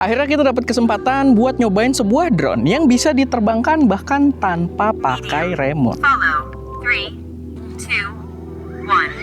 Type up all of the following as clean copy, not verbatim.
Akhirnya kita dapat kesempatan buat nyobain sebuah drone yang bisa diterbangkan bahkan tanpa pakai remote. Follow. 3, 2, 1.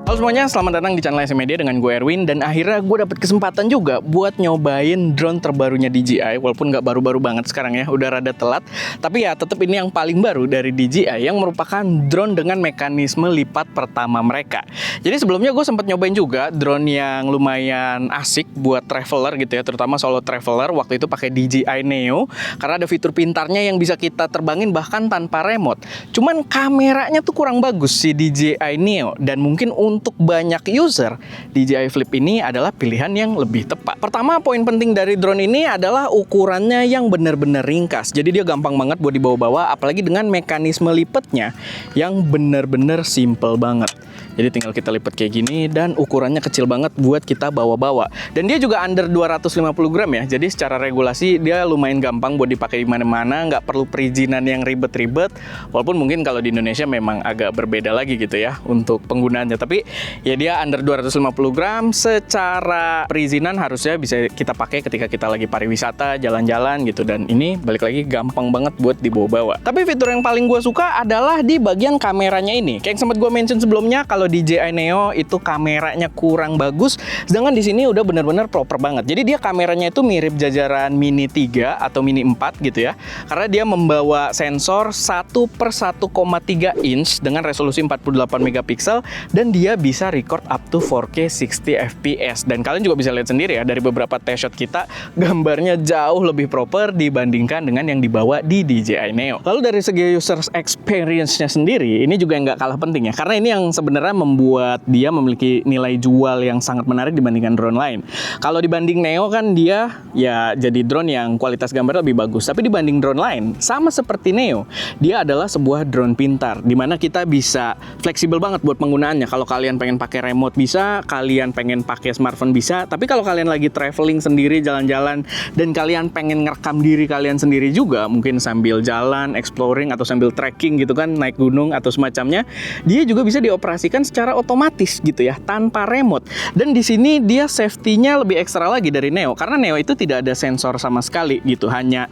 Halo semuanya, selamat datang di channel SM Media dengan gue Erwin. Dan akhirnya gue dapet kesempatan juga buat nyobain drone terbarunya DJI. Walaupun nggak baru-baru banget sekarang ya, udah rada telat. Tapi ya tetap ini yang paling baru dari DJI, yang merupakan drone dengan mekanisme lipat pertama mereka. Jadi sebelumnya gue sempat nyobain juga drone yang lumayan asik buat traveler gitu ya, terutama solo traveler. Waktu itu pakai DJI Neo karena ada fitur pintarnya yang bisa kita terbangin bahkan tanpa remote. Cuman kameranya tuh kurang bagus si DJI Neo, dan mungkin untuk banyak user, DJI Flip ini adalah pilihan yang lebih tepat. Pertama, poin penting dari drone ini adalah ukurannya yang benar-benar ringkas. Jadi dia gampang banget buat dibawa-bawa, apalagi dengan mekanisme lipatnya yang benar-benar simple banget. Jadi tinggal kita lipat kayak gini dan ukurannya kecil banget buat kita bawa-bawa. Dan dia juga under 250 gram ya. Jadi secara regulasi dia lumayan gampang buat dipakai di mana-mana, nggak perlu perizinan yang ribet-ribet. Walaupun mungkin kalau di Indonesia memang agak berbeda lagi gitu ya untuk penggunaannya. Tapi ya dia under 250 gram, secara perizinan harusnya bisa kita pakai ketika kita lagi pariwisata, jalan-jalan gitu. Dan ini balik lagi gampang banget buat dibawa-bawa. Tapi fitur yang paling gue suka adalah di bagian kameranya ini. Kayak yang sempat gue mention sebelumnya, kalau DJI Neo itu kameranya kurang bagus, sedangkan di sini udah benar-benar proper banget. Jadi dia kameranya itu mirip jajaran Mini 3 atau Mini 4 gitu ya. Karena dia membawa sensor 1/1,3 inch dengan resolusi 48 megapiksel, dan dia bisa record up to 4K 60 fps. Dan kalian juga bisa lihat sendiri ya dari beberapa test shot kita, gambarnya jauh lebih proper dibandingkan dengan yang dibawa di DJI Neo. Lalu dari segi user experience-nya sendiri, ini juga nggak kalah penting ya, karena ini yang sebenarnya membuat dia memiliki nilai jual yang sangat menarik dibandingkan drone lain. Kalau dibanding Neo kan dia ya jadi drone yang kualitas gambar lebih bagus. Tapi dibanding drone lain, sama seperti Neo, dia adalah sebuah drone pintar, dimana kita bisa fleksibel banget buat penggunaannya. Kalau kalian pengen pakai remote bisa, kalian pengen pakai smartphone bisa. Tapi kalau kalian lagi traveling sendiri, jalan-jalan, dan kalian pengen ngerekam diri kalian sendiri juga, mungkin sambil jalan, exploring, atau sambil trekking gitu kan, naik gunung atau semacamnya, dia juga bisa dioperasikan secara otomatis gitu ya, tanpa remote. Dan di sini dia safety-nya lebih ekstra lagi dari Neo, karena Neo itu tidak ada sensor sama sekali gitu, hanya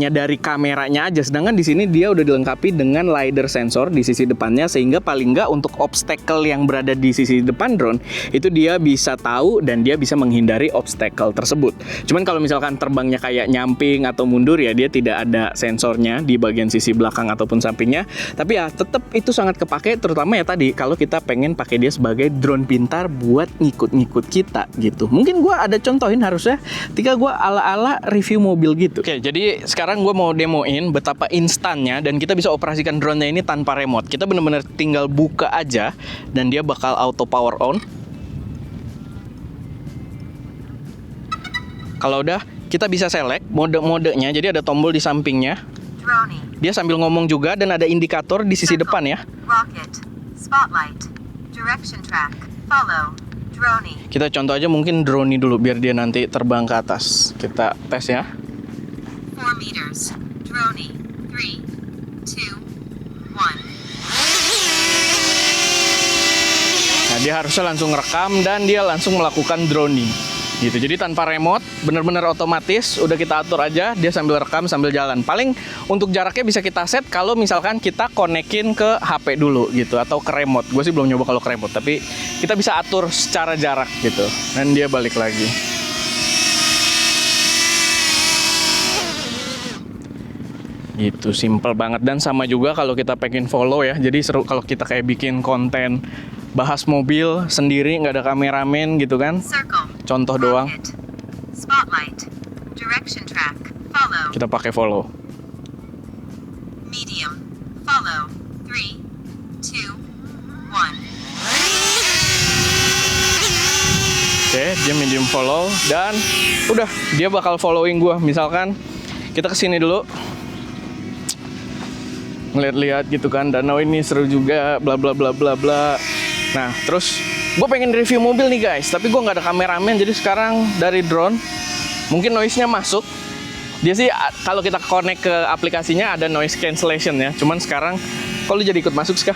dari kameranya aja. Sedangkan di sini dia udah dilengkapi dengan LiDAR sensor di sisi depannya, sehingga paling nggak untuk obstacle yang berada di sisi depan drone itu dia bisa tahu dan dia bisa menghindari obstacle tersebut. Cuman kalau misalkan terbangnya kayak nyamping atau mundur ya, dia tidak ada sensornya di bagian sisi belakang ataupun sampingnya. Tapi ya tetap itu sangat kepake, terutama ya tadi kalau kita pengen pakai dia sebagai drone pintar buat ngikut-ngikut kita gitu. Mungkin gue ada contohin harusnya ketika gue ala-ala review mobil gitu. Oke, jadi sekarang gue mau demoin betapa instannya dan kita bisa operasikan drone-nya ini tanpa remote. Kita bener-bener tinggal buka aja dan dia bakal auto power on. Kalau udah, kita bisa select mode-modenya. Jadi ada tombol di sampingnya. Dia sambil ngomong juga dan ada indikator di sisi depan ya. Rocket. Spotlight. Direction track. Follow. Drone. Kita contoh aja mungkin drone dulu biar dia nanti terbang ke atas. Kita tes ya. 4 meters. Drone. 3, 2, 1. Nah, dia harusnya langsung rekam dan dia langsung melakukan droning gitu. Jadi tanpa remote, benar-benar otomatis, udah kita atur aja, dia sambil rekam sambil jalan. Paling untuk jaraknya bisa kita set kalau misalkan kita konekin ke HP dulu gitu, atau ke remote. Gue sih belum nyoba kalau ke remote, tapi kita bisa atur secara jarak gitu. Dan dia balik lagi. Gitu, simple banget. Dan sama juga kalau kita pengen follow ya. Jadi seru kalau kita kayak bikin konten bahas mobil sendiri, nggak ada kameramen gitu kan. Circle. Contoh doang. Rocket. Spotlight. Direction track. Follow. Kita pakai follow. Medium. Follow. 3, 2, 1. Oke, dia medium follow dan udah dia bakal following gua. Misalkan kita kesini dulu. ngeliat-liat gitu kan, danau ini seru juga, bla bla bla bla bla. Nah, terus gue pengen review mobil nih guys, tapi gue nggak ada kameramen, jadi sekarang dari drone. Mungkin noise-nya masuk. Dia sih kalau kita connect ke aplikasinya ada noise cancellation ya. Cuman sekarang kalau jadi ikut masuk Ska?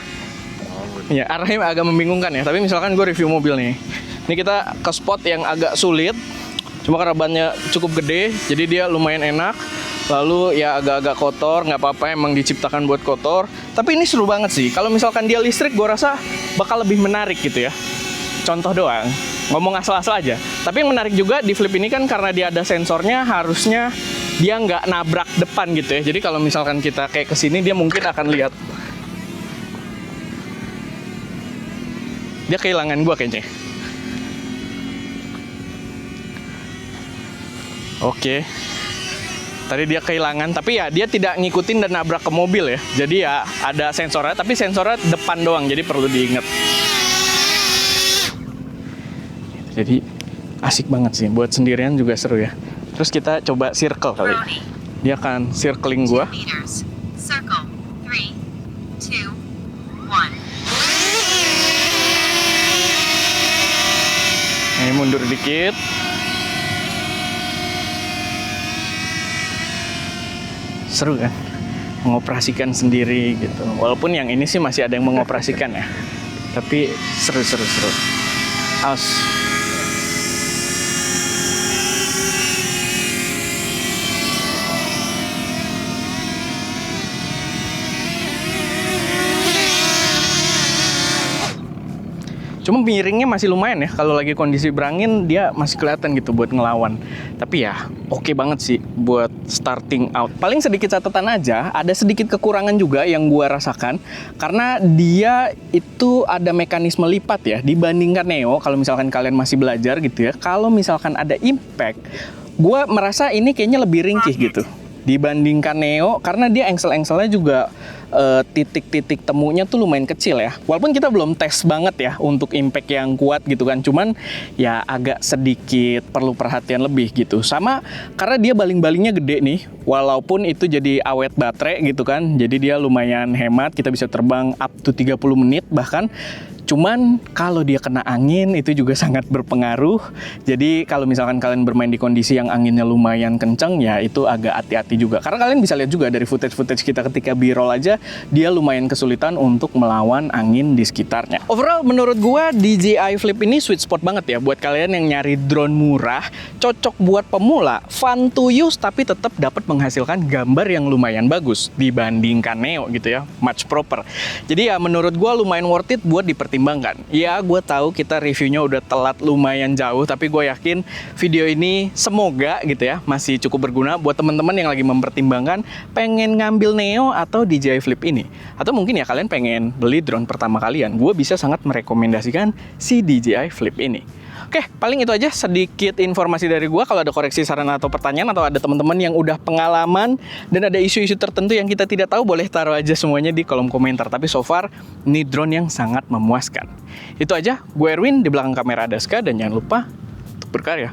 Ya, arahnya agak membingungkan ya. Tapi misalkan gue review mobil nih. Ini kita ke spot yang agak sulit. Cuma karena bannya cukup gede, jadi dia lumayan enak. Lalu ya agak-agak kotor, nggak apa-apa, emang diciptakan buat kotor. Tapi ini seru banget sih. Kalau misalkan dia listrik, gue rasa bakal lebih menarik gitu ya. Contoh doang, ngomong asal-asal aja. Tapi yang menarik juga di Flip ini kan karena dia ada sensornya, harusnya dia nggak nabrak depan gitu ya. Jadi kalau misalkan kita kayak kesini, dia mungkin akan lihat. Dia kehilangan gua kayaknya. Oke. Tadi dia kehilangan, tapi ya dia tidak ngikutin dan nabrak ke mobil ya. Jadi ya ada sensornya, tapi sensornya depan doang, jadi perlu diingat. Jadi asik banget sih, buat sendirian juga seru ya. Terus kita coba circle kali. Dia akan circling gua. 2 meters. Circle. 3, 2, 1. Ini mundur dikit. Seru kan? Mengoperasikan sendiri gitu. Walaupun yang ini sih masih ada yang mengoperasikan ya. Tapi seru. Awas. Cuma miringnya masih lumayan ya, kalau lagi kondisi berangin dia masih kelihatan gitu buat ngelawan. Tapi ya oke banget sih buat starting out. Paling sedikit catatan aja, ada sedikit kekurangan juga yang gua rasakan. Karena dia itu ada mekanisme lipat ya, dibandingkan Neo. Kalau misalkan kalian masih belajar gitu ya, kalau misalkan ada impact, gua merasa ini kayaknya lebih ringkih gitu dibandingkan Neo, karena dia engsel-engselnya juga titik-titik temunya tuh lumayan kecil ya. Walaupun kita belum tes banget ya untuk impact yang kuat gitu kan, cuman ya agak sedikit perlu perhatian lebih gitu. Sama karena dia baling-balingnya gede nih, walaupun itu jadi awet baterai gitu kan, jadi dia lumayan hemat, kita bisa terbang up to 30 menit bahkan. Cuman kalau dia kena angin itu juga sangat berpengaruh. Jadi kalau misalkan kalian bermain di kondisi yang anginnya lumayan kenceng, ya itu agak hati-hati juga. Karena kalian bisa lihat juga dari footage-footage kita ketika B-roll aja, dia lumayan kesulitan untuk melawan angin di sekitarnya. Overall menurut gua DJI Flip ini sweet spot banget ya buat kalian yang nyari drone murah, cocok buat pemula, fun to use tapi tetap dapat menghasilkan gambar yang lumayan bagus dibandingkan Neo gitu ya, much proper. Jadi ya menurut gua lumayan worth it buat dipertimbangkan. Ya, gue tahu kita reviewnya udah telat lumayan jauh, tapi gue yakin video ini semoga gitu ya masih cukup berguna buat teman-teman yang lagi mempertimbangkan pengen ngambil Neo atau DJI Flip ini. Atau mungkin ya kalian pengen beli drone pertama kalian. Gue bisa sangat merekomendasikan si DJI Flip ini. Oke, paling itu aja sedikit informasi dari gua. Kalau ada koreksi, saran atau pertanyaan, atau ada teman-teman yang udah pengalaman dan ada isu-isu tertentu yang kita tidak tahu, boleh taruh aja semuanya di kolom komentar. Tapi so far, ini drone yang sangat memuaskan. Itu aja, gue Erwin, di belakang kamera ada Ska, dan jangan lupa untuk berkarya.